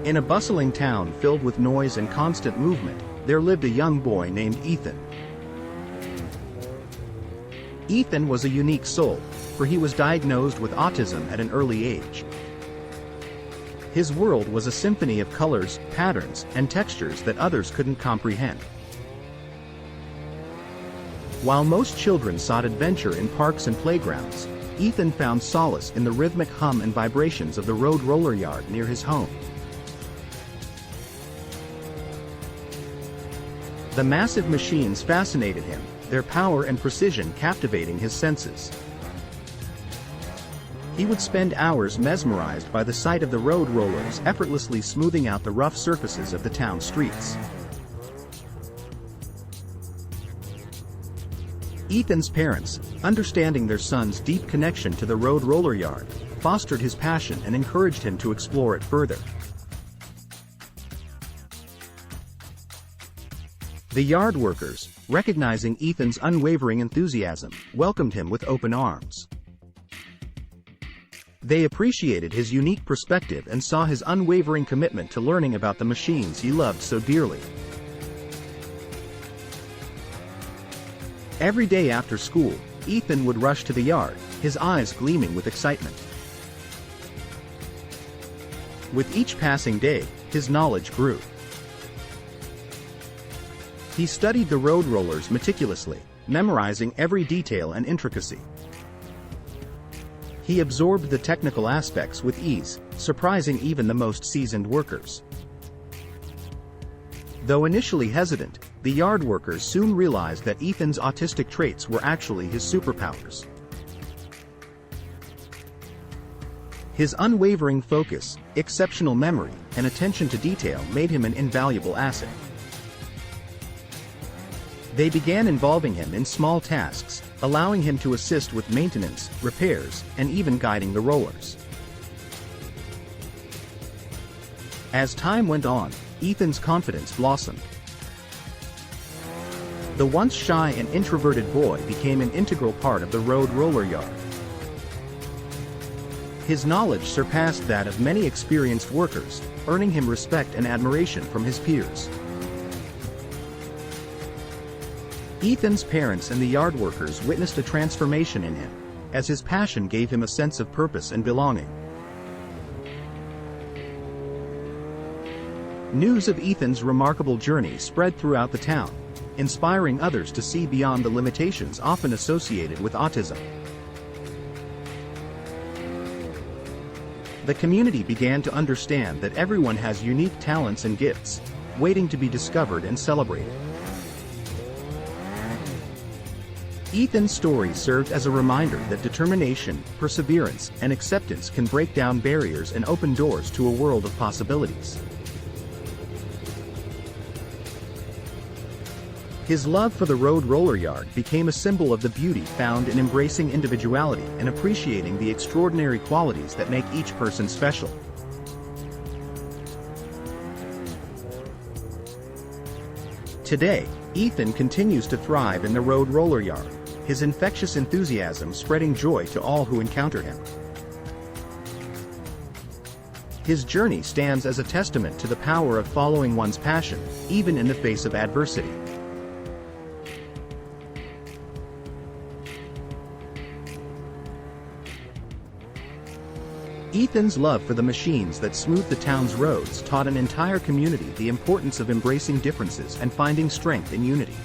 In a bustling town filled with noise and constant movement, there lived a young boy named Ethan. Ethan was a unique soul, for he was diagnosed with autism at an early age. His world was a symphony of colors, patterns, and textures that others couldn't comprehend. While most children sought adventure in parks and playgrounds, Ethan found solace in the rhythmic hum and vibrations of the road roller yard near his home. The massive machines fascinated him, their power and precision captivating his senses. He would spend hours mesmerized by the sight of the road rollers effortlessly smoothing out the rough surfaces of the town streets. Ethan's parents, understanding their son's deep connection to the road roller yard, fostered his passion and encouraged him to explore it further. The yard workers, recognizing Ethan's unwavering enthusiasm, welcomed him with open arms. They appreciated his unique perspective and saw his unwavering commitment to learning about the machines he loved so dearly. Every day after school, Ethan would rush to the yard, his eyes gleaming with excitement. With each passing day, his knowledge grew. He studied the road rollers meticulously, memorizing every detail and intricacy. He absorbed the technical aspects with ease, surprising even the most seasoned workers. Though initially hesitant, the yard workers soon realized that Ethan's autistic traits were actually his superpowers. His unwavering focus, exceptional memory, and attention to detail made him an invaluable asset. They began involving him in small tasks, allowing him to assist with maintenance, repairs, and even guiding the rollers. As time went on, Ethan's confidence blossomed. The once shy and introverted boy became an integral part of the road roller yard. His knowledge surpassed that of many experienced workers, earning him respect and admiration from his peers. Ethan's parents and the yard workers witnessed a transformation in him, as his passion gave him a sense of purpose and belonging. News of Ethan's remarkable journey spread throughout the town, inspiring others to see beyond the limitations often associated with autism. The community began to understand that everyone has unique talents and gifts, waiting to be discovered and celebrated. Ethan's story served as a reminder that determination, perseverance, and acceptance can break down barriers and open doors to a world of possibilities. His love for the road roller yard became a symbol of the beauty found in embracing individuality and appreciating the extraordinary qualities that make each person special. Today, Ethan continues to thrive in the road roller yard, his infectious enthusiasm spreading joy to all who encounter him. His journey stands as a testament to the power of following one's passion, even in the face of adversity. Ethan's love for the machines that smooth the town's roads taught an entire community the importance of embracing differences and finding strength in unity.